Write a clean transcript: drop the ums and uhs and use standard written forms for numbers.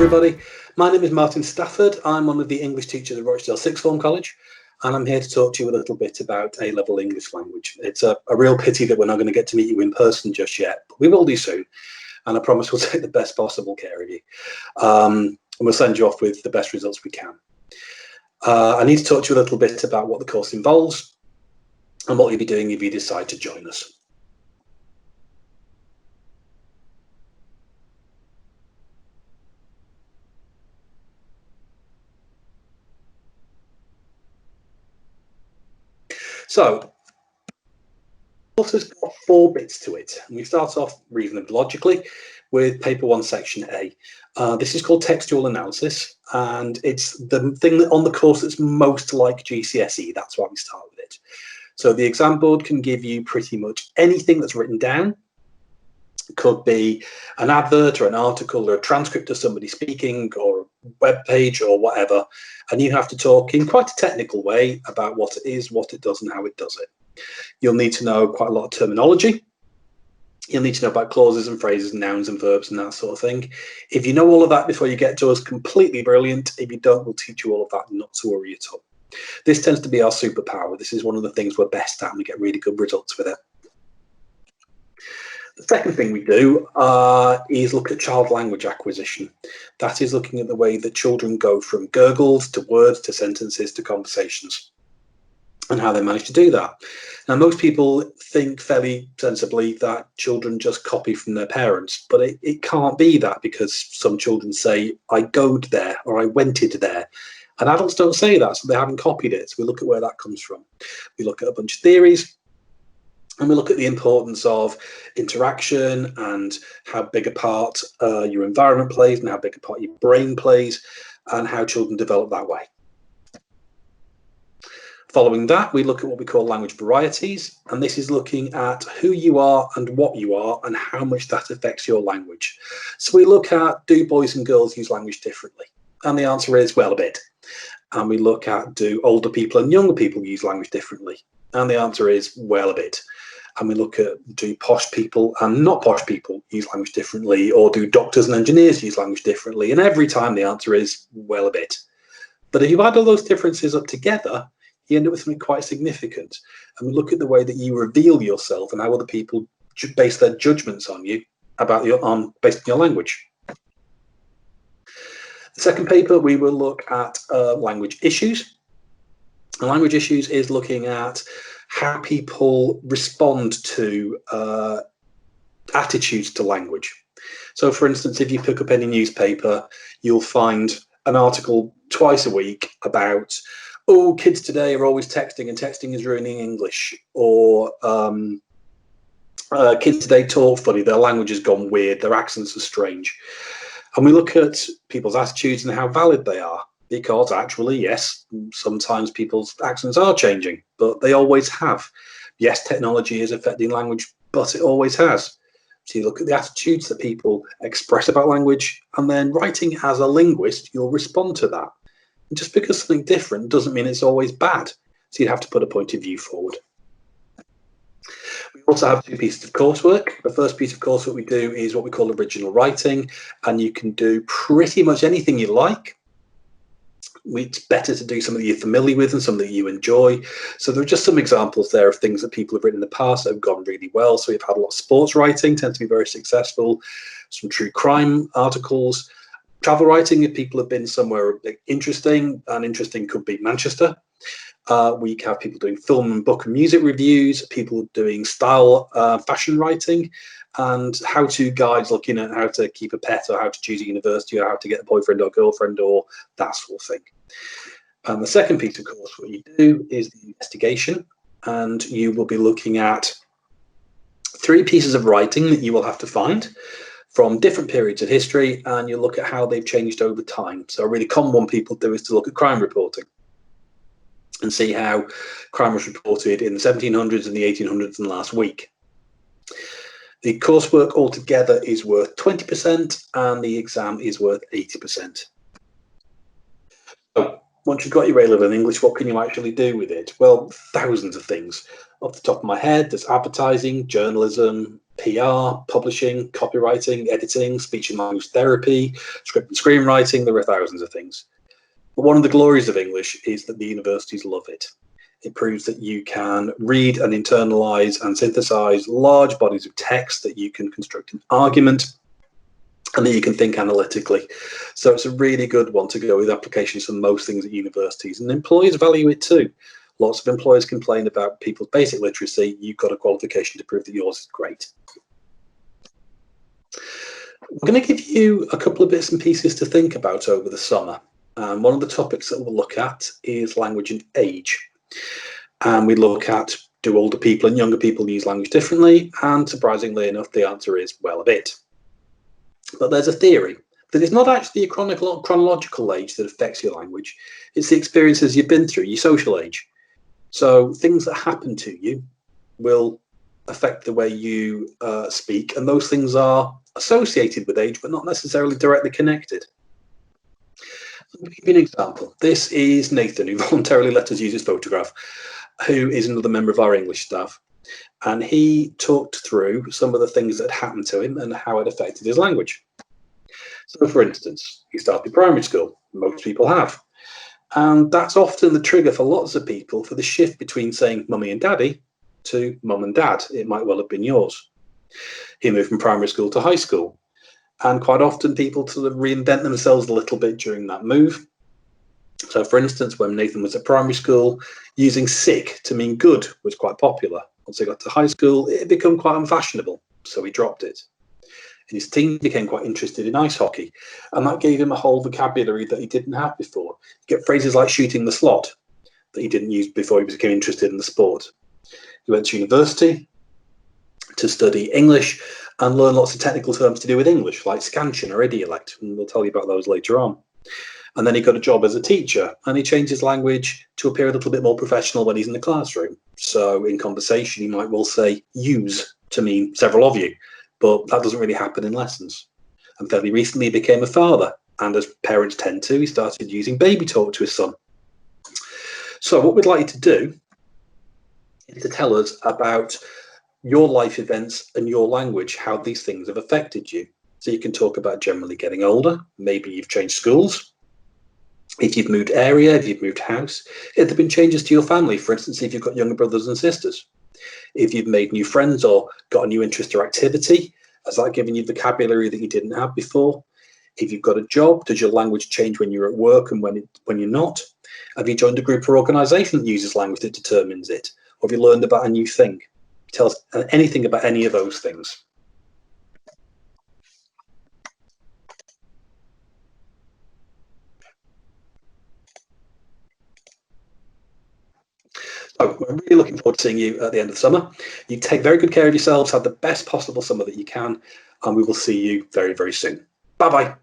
everybody. My name is Martin Stafford. I'm one of the English teachers at Rochdale Sixth Form College, and I'm here to talk to you a little bit about A-level English language. It's a real pity that we're not going to get to meet you in person just yet, but we will do soon, and I promise we'll take the best possible care of you. And we'll send you off with the best results we can. I need to talk to you a little bit about what the course involves and what you'll be doing if you decide to join us. So, the course has got 4 bits to it, and we start off reasonably logically with paper 1 section A. This is called Textual Analysis, and it's the thing on the course that's most like GCSE. That's why we start with it. So the exam board can give you pretty much anything that's written down. It could be an advert or an article or a transcript of somebody speaking or a web page or whatever, and you have to talk in quite a technical way about what it is, what it does, and how it does it. You'll need to know quite a lot of terminology. You'll need to know about clauses and phrases, nouns and verbs and that sort of thing. If you know all of that before you get to us, completely brilliant. If you don't, we'll teach you all of that, not to worry at all. This tends to be our superpower. This is one of the things we're best at, and we get really good results with it. The second thing we do is look at child language acquisition. That is looking at the way that children go from gurgles to words to sentences to conversations, and how they manage to do that. Now, most people think fairly sensibly that children just copy from their parents, but it can't be that, because some children say, I goed there, or I wented there. And adults don't say that, so they haven't copied it. So we look at where that comes from. We look at a bunch of theories, and we look at the importance of interaction and how big a part your environment plays and how big a part your brain plays, and how children develop that way. Following that, we look at what we call language varieties, and this is looking at who you are and what you are and how much that affects your language. So we look at, do boys and girls use language differently? And the answer is, well, a bit. And we look at, do older people and younger people use language differently? And the answer is, well, a bit. And we look at, do posh people and not posh people use language differently, or do doctors and engineers use language differently? And every time the answer is, well, a bit. But if you add all those differences up together, you end up with something quite significant. And we look at the way that you reveal yourself and how other people base their judgments on you about based on your language. The second paper, we will look at language issues. And language issues is looking at how people respond to attitudes to language. So, for instance, if you pick up any newspaper, you'll find an article twice a week about, oh, kids today are always texting and texting is ruining English, or kids today talk funny, their language has gone weird, their accents are strange. And we look at people's attitudes and how valid they are, because actually, yes, sometimes people's accents are changing, but they always have. Yes, technology is affecting language, but it always has. So you look at the attitudes that people express about language, and then writing as a linguist, you'll respond to that. And just because something different doesn't mean it's always bad. So you have to put a point of view forward. We also have 2 pieces of coursework. The first piece of coursework we do is what we call original writing, and you can do pretty much anything you like. It's better to do something you're familiar with and something that you enjoy. So there are just some examples there of things that people have written in the past that have gone really well. So we've had a lot of sports writing, tends to be very successful, some true crime articles, travel writing, if people have been somewhere interesting, and interesting could be Manchester. We have people doing film and book and music reviews, people doing style fashion writing, and how-to guides looking at how to keep a pet, or how to choose a university, or how to get a boyfriend or girlfriend, or that sort of thing. And the second piece of course what you do is the investigation, and you will be looking at 3 pieces of writing that you will have to find from different periods of history, and you look at how they've changed over time. So a really common one people do is to look at crime reporting and see how crime was reported in the 1700s and the 1800s and last week. The coursework altogether is worth 20%, and the exam is worth 80%. So once you've got your A-level in English, what can you actually do with it? Well, thousands of things. Off the top of my head, there's advertising, journalism, PR, publishing, copywriting, editing, speech and language therapy, script and screenwriting. There are thousands of things. But one of the glories of English is that the universities love it. It proves that you can read and internalize and synthesize large bodies of text, that you can construct an argument, and that you can think analytically. So it's a really good one to go with applications for most things at universities, and employers value it too. Lots of employers complain about people's basic literacy. You've got a qualification to prove that yours is great. We're going to give you a couple of bits and pieces to think about over the summer. One of the topics that we'll look at is language and age. And we look at, do older people and younger people use language differently? And surprisingly enough, the answer is, well, a bit. But there's a theory that it's not actually your chronological age that affects your language. It's the experiences you've been through, your social age. So things that happen to you will affect the way you speak, and those things are associated with age, but not necessarily directly connected. Let me give you an example. This is Nathan, who voluntarily let us use his photograph, who is another member of our English staff. And he talked through some of the things that happened to him and how it affected his language. So, for instance, he started primary school. Most people have. And that's often the trigger for lots of people for the shift between saying mummy and daddy to mum and dad. It might well have been yours. He moved from primary school to high school. And quite often people sort of reinvent themselves a little bit during that move. So, for instance, when Nathan was at primary school, using sick to mean good was quite popular. Once he got to high school, it had become quite unfashionable, so he dropped it. In his teens, he became quite interested in ice hockey, and that gave him a whole vocabulary that he didn't have before. You get phrases like shooting the slot that he didn't use before he became interested in the sport. He went to university to study English and learn lots of technical terms to do with English, like scansion or idiolect, and we'll tell you about those later on. And then he got a job as a teacher, and he changed his language to appear a little bit more professional when he's in the classroom. So in conversation, he might well say use to mean several of you, but that doesn't really happen in lessons. And fairly recently, he became a father, and as parents tend to, he started using baby talk to his son. So what we'd like you to do is to tell us about your life events and your language, how these things have affected you. So you can talk about generally getting older. Maybe you've changed schools. If you've moved area, if you've moved house, if there have been changes to your family, for instance, if you've got younger brothers and sisters, if you've made new friends or got a new interest or activity, has that given you vocabulary that you didn't have before? If you've got a job, does your language change when you're at work and when you're not? Have you joined a group or organisation that uses language that determines it? Or have you learned about a new thing? Tell us anything about any of those things. So we're really looking forward to seeing you at the end of the summer. You take very good care of yourselves, have the best possible summer that you can, and we will see you very, very soon. Bye-bye.